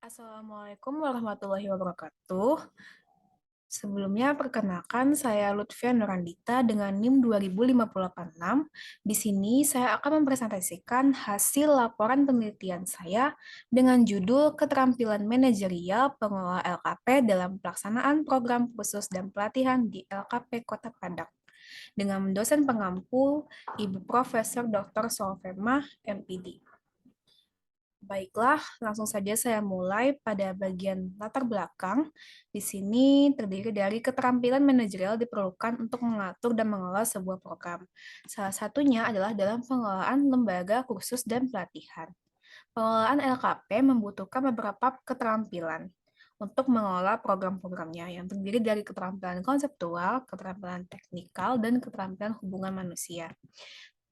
Assalamualaikum warahmatullahi wabarakatuh. Sebelumnya, perkenalkan saya Lutfia Nurandita dengan NIM 20586. Di sini saya akan mempresentasikan hasil laporan penelitian saya dengan judul Keterampilan Manajerial Pengelola LKP dalam Pelaksanaan Program Khusus dan Pelatihan di LKP Kota Padang dengan dosen pengampu Ibu Profesor Dr. Solvema, MPD. Baiklah, langsung saja saya mulai pada bagian latar belakang. Di sini terdiri dari keterampilan manajerial diperlukan untuk mengatur dan mengelola sebuah program. Salah satunya adalah dalam pengelolaan lembaga kursus dan pelatihan. Pengelolaan LKP membutuhkan beberapa keterampilan untuk mengelola program-programnya yang terdiri dari keterampilan konseptual, keterampilan teknikal, dan keterampilan hubungan manusia.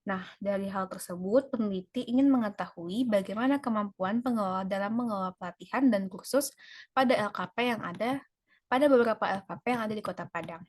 Nah, dari hal tersebut, peneliti ingin mengetahui bagaimana kemampuan pengelola dalam mengelola pelatihan dan kursus pada LKP yang ada pada beberapa LKP yang ada di Kota Padang.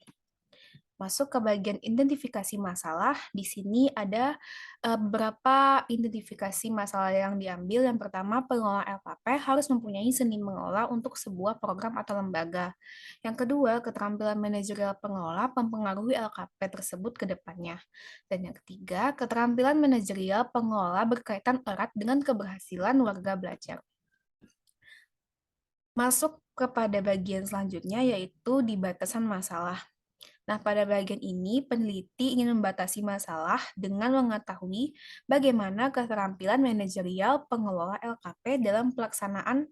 Masuk ke bagian identifikasi masalah, di sini ada beberapa identifikasi masalah yang diambil. Yang pertama, pengelola LKP harus mempunyai seni mengelola untuk sebuah program atau lembaga. Yang kedua, keterampilan manajerial pengelola mempengaruhi LKP tersebut ke depannya. Dan yang ketiga, keterampilan manajerial pengelola berkaitan erat dengan keberhasilan warga belajar. Masuk kepada bagian selanjutnya, yaitu di batasan masalah. Nah, pada bagian ini, peneliti ingin membatasi masalah dengan mengetahui bagaimana keterampilan manajerial pengelola LKP dalam pelaksanaan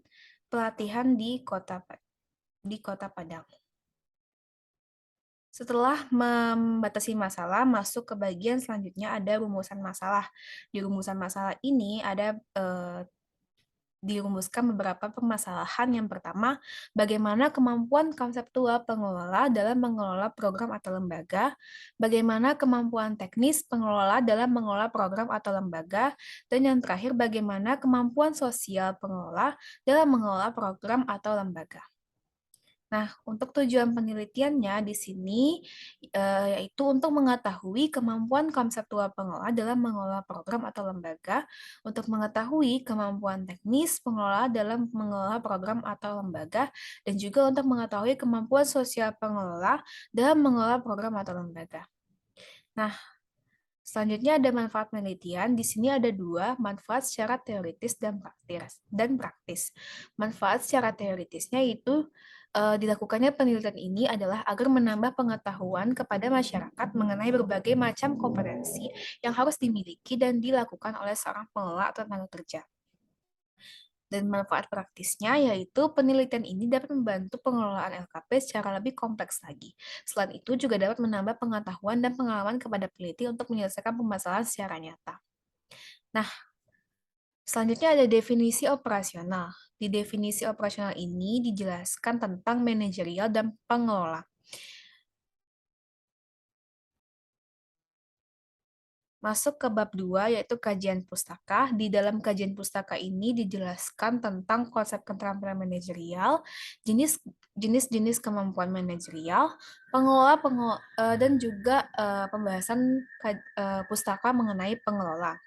pelatihan di Kota Padang. Setelah membatasi masalah, masuk ke bagian selanjutnya ada rumusan masalah. Di rumusan masalah ini ada dirumuskan beberapa permasalahan. Yang pertama, bagaimana kemampuan konseptual pengelola dalam mengelola program atau lembaga, bagaimana kemampuan teknis pengelola dalam mengelola program atau lembaga, dan yang terakhir, bagaimana kemampuan sosial pengelola dalam mengelola program atau lembaga. Nah, untuk tujuan penelitiannya di sini yaitu untuk mengetahui kemampuan konseptual pengelola dalam mengelola program atau lembaga, untuk mengetahui kemampuan teknis pengelola dalam mengelola program atau lembaga, dan juga untuk mengetahui kemampuan sosial pengelola dalam mengelola program atau lembaga. Nah, selanjutnya ada manfaat penelitian. Di sini ada dua, manfaat secara teoritis dan praktis. Manfaat secara teoritisnya itu dilakukannya penelitian ini adalah agar menambah pengetahuan kepada masyarakat mengenai berbagai macam kompetensi yang harus dimiliki dan dilakukan oleh seorang pengelola atau tenaga kerja. Dan manfaat praktisnya yaitu penelitian ini dapat membantu pengelolaan LKP secara lebih kompleks lagi. Selain itu juga dapat menambah pengetahuan dan pengalaman kepada peneliti untuk menyelesaikan permasalahan secara nyata. Nah, selanjutnya ada definisi operasional. Di definisi operasional ini dijelaskan tentang manajerial dan pengelola. Masuk ke bab 2 yaitu kajian pustaka. Di dalam kajian pustaka ini dijelaskan tentang konsep keterampilan manajerial, jenis-jenis kemampuan manajerial, dan juga pembahasan pustaka mengenai pengelola,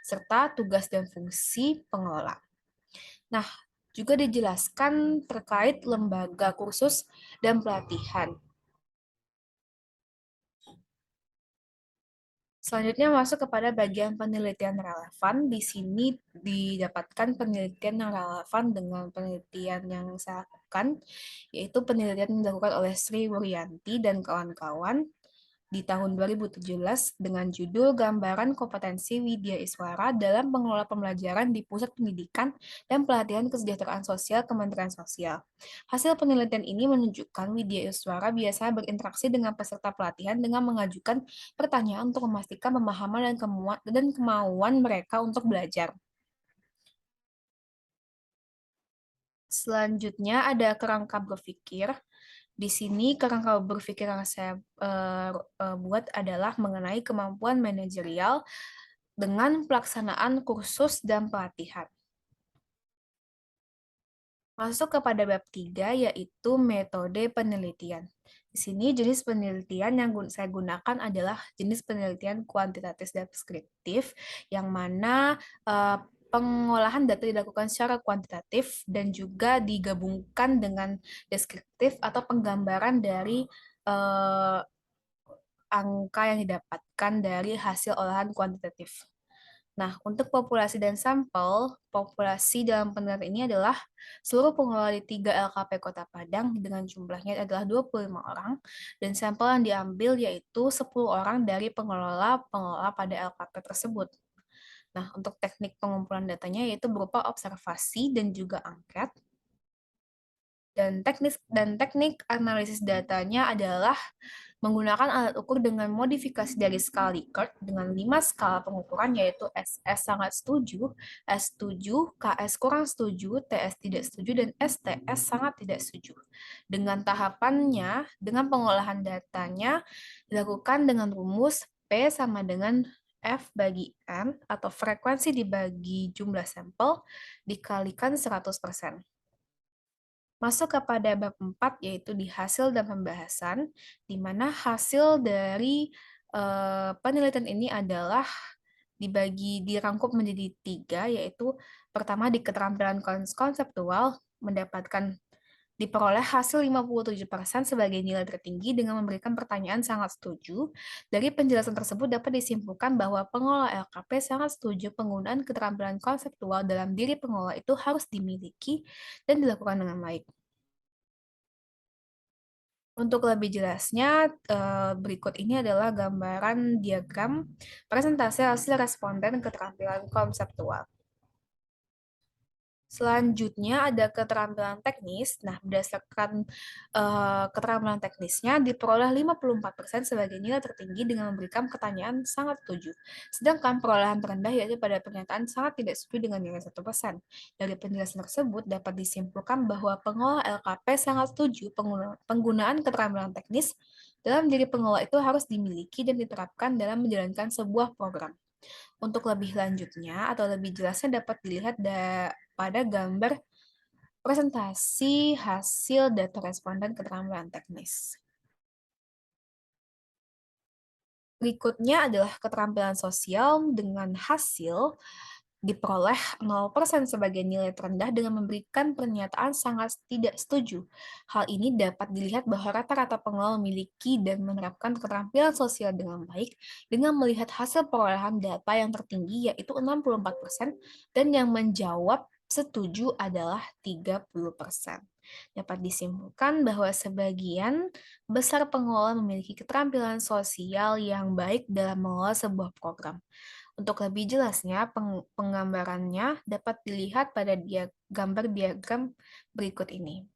serta tugas dan fungsi pengelola. Nah, juga dijelaskan terkait lembaga kursus dan pelatihan. Selanjutnya masuk kepada bagian penelitian relevan. Di sini didapatkan penelitian yang relevan dengan penelitian yang saya lakukan, yaitu penelitian yang dilakukan oleh Sri Wuryanti dan kawan-kawan di tahun 2017 dengan judul Gambaran Kompetensi Widya Iswara dalam Pengelola Pembelajaran di Pusat Pendidikan dan Pelatihan Kesejahteraan Sosial Kementerian Sosial. Hasil penelitian ini menunjukkan Widya Iswara biasa berinteraksi dengan peserta pelatihan dengan mengajukan pertanyaan untuk memastikan pemahaman dan kemauan mereka untuk belajar. Selanjutnya ada kerangka berpikir. Di sini kerangka berpikir yang saya buat adalah mengenai kemampuan manajerial dengan pelaksanaan kursus dan pelatihan. Masuk kepada bab 3 yaitu metode penelitian. Di sini jenis penelitian yang saya gunakan adalah jenis penelitian kuantitatif deskriptif yang mana Pengolahan data dilakukan secara kuantitatif dan juga digabungkan dengan deskriptif atau penggambaran dari eh, angka yang didapatkan dari hasil olahan kuantitatif. Nah, untuk populasi dan sampel, populasi dalam penelitian ini adalah seluruh pengelola di 3 LKP Kota Padang dengan jumlahnya adalah 25 orang, dan sampel yang diambil yaitu 10 orang dari pengelola-pengelola pada LKP tersebut. Nah, untuk teknik pengumpulan datanya yaitu berupa observasi dan juga angket. Dan teknik analisis datanya adalah menggunakan alat ukur dengan modifikasi dari skala Likert dengan 5 skala pengukuran yaitu SS sangat setuju, S7, KS kurang setuju, TS tidak setuju, dan STS sangat tidak setuju. Dengan tahapannya, dengan pengolahan datanya dilakukan dengan rumus P sama dengan F bagi N atau frekuensi dibagi jumlah sampel dikalikan 100%. Masuk kepada bab 4 yaitu di hasil dan pembahasan, di mana hasil dari penelitian ini adalah dirangkup menjadi 3, yaitu pertama di keterampilan konseptual mendapatkan diperoleh hasil 57% sebagai nilai tertinggi dengan memberikan pertanyaan sangat setuju. Dari penjelasan tersebut dapat disimpulkan bahwa pengelola LKP sangat setuju penggunaan keterampilan konseptual dalam diri pengelola itu harus dimiliki dan dilakukan dengan baik. Untuk lebih jelasnya, berikut ini adalah gambaran diagram presentasi hasil responden keterampilan konseptual. Selanjutnya ada keterampilan teknis. Nah, berdasarkan keterampilan teknisnya diperoleh 54% sebagai nilai tertinggi dengan memberikan pertanyaan sangat setuju. Sedangkan perolehan terendah yaitu pada pernyataan sangat tidak setuju dengan nilai 1%. Dari penjelasan tersebut dapat disimpulkan bahwa pengelola LKP sangat setuju penggunaan keterampilan teknis dalam diri pengelola itu harus dimiliki dan diterapkan dalam menjalankan sebuah program. Untuk lebih lanjutnya atau lebih jelasnya dapat dilihat pada gambar presentasi hasil data responden keterampilan teknis. Berikutnya adalah keterampilan sosial dengan hasil diperoleh 0% sebagai nilai terendah dengan memberikan pernyataan sangat tidak setuju. Hal ini dapat dilihat bahwa rata-rata pengelola memiliki dan menerapkan keterampilan sosial dengan baik dengan melihat hasil perolehan data yang tertinggi yaitu 64% dan yang menjawab setuju adalah 30%. Dapat disimpulkan bahwa sebagian besar pengelola memiliki keterampilan sosial yang baik dalam mengelola sebuah program. Untuk lebih jelasnya, penggambarannya dapat dilihat pada gambar diagram berikut ini.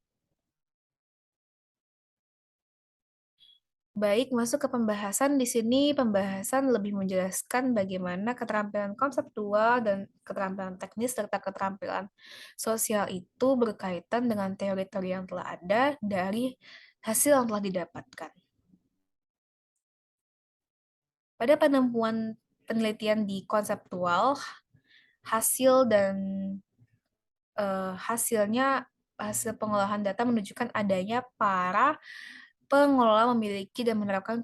Baik, masuk ke pembahasan. Di sini pembahasan lebih menjelaskan bagaimana keterampilan konseptual dan keterampilan teknis serta keterampilan sosial itu berkaitan dengan teori-teori yang telah ada dari hasil yang telah didapatkan. Pada penemuan penelitian di konseptual, hasil dan hasil pengolahan data menunjukkan adanya para pengelola memiliki dan menerapkan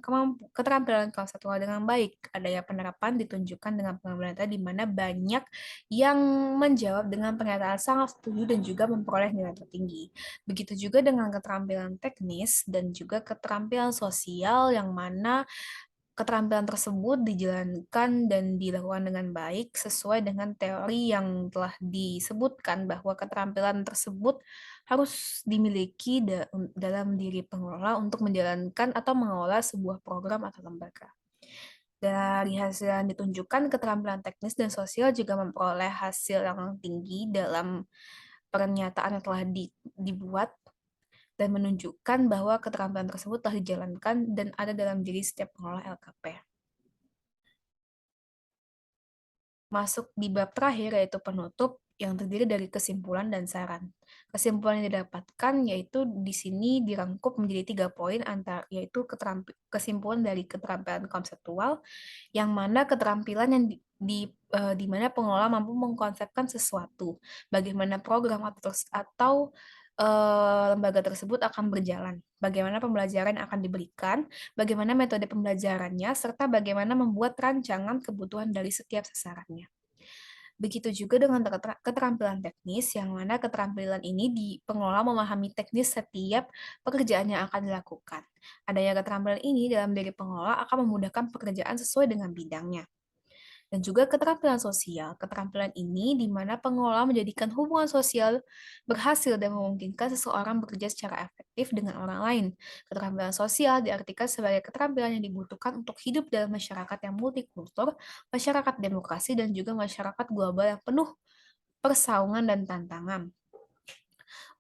keterampilan konseptual dengan baik. Adanya penerapan ditunjukkan dengan pengambilan data di mana banyak yang menjawab dengan pernyataan sangat setuju dan juga memperoleh nilai tertinggi. Begitu juga dengan keterampilan teknis dan juga keterampilan sosial yang mana keterampilan tersebut dijalankan dan dilakukan dengan baik sesuai dengan teori yang telah disebutkan bahwa keterampilan tersebut harus dimiliki dalam diri pengelola untuk menjalankan atau mengelola sebuah program atau lembaga. Dari hasil yang ditunjukkan, keterampilan teknis dan sosial juga memperoleh hasil yang tinggi dalam pernyataan yang telah dibuat dan menunjukkan bahwa keterampilan tersebut telah dijalankan dan ada dalam diri setiap pengelola LKP. Masuk di bab terakhir yaitu penutup yang terdiri dari kesimpulan dan saran. Kesimpulan yang didapatkan yaitu di sini dirangkup menjadi 3 poin yaitu kesimpulan dari keterampilan konseptual yang mana keterampilan yang di mana pengelola mampu mengkonsepkan sesuatu, bagaimana program atau lembaga tersebut akan berjalan, bagaimana pembelajaran akan diberikan, bagaimana metode pembelajarannya, serta bagaimana membuat rancangan kebutuhan dari setiap sasarannya. Begitu juga dengan keterampilan teknis, yang mana keterampilan ini di pengelola memahami teknis setiap pekerjaan yang akan dilakukan. Adanya keterampilan ini dalam diri pengelola akan memudahkan pekerjaan sesuai dengan bidangnya. Dan juga keterampilan sosial. Keterampilan ini di mana pengelola menjadikan hubungan sosial berhasil dan memungkinkan seseorang bekerja secara efektif dengan orang lain. Keterampilan sosial diartikan sebagai keterampilan yang dibutuhkan untuk hidup dalam masyarakat yang multikultur, masyarakat demokrasi, dan juga masyarakat global yang penuh persaungan dan tantangan.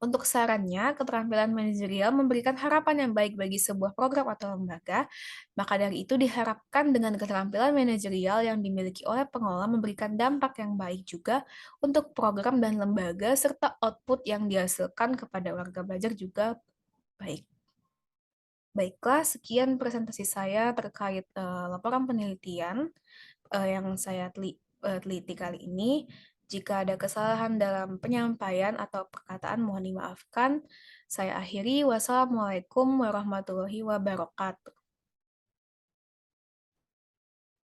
Untuk sarannya, keterampilan manajerial memberikan harapan yang baik bagi sebuah program atau lembaga. Maka dari itu diharapkan dengan keterampilan manajerial yang dimiliki oleh pengelola memberikan dampak yang baik juga untuk program dan lembaga serta output yang dihasilkan kepada warga belajar juga baik. Baiklah, sekian presentasi saya terkait laporan penelitian yang saya teliti kali ini. Jika ada kesalahan dalam penyampaian atau perkataan, mohon dimaafkan. Saya akhiri. Wassalamualaikum warahmatullahi wabarakatuh.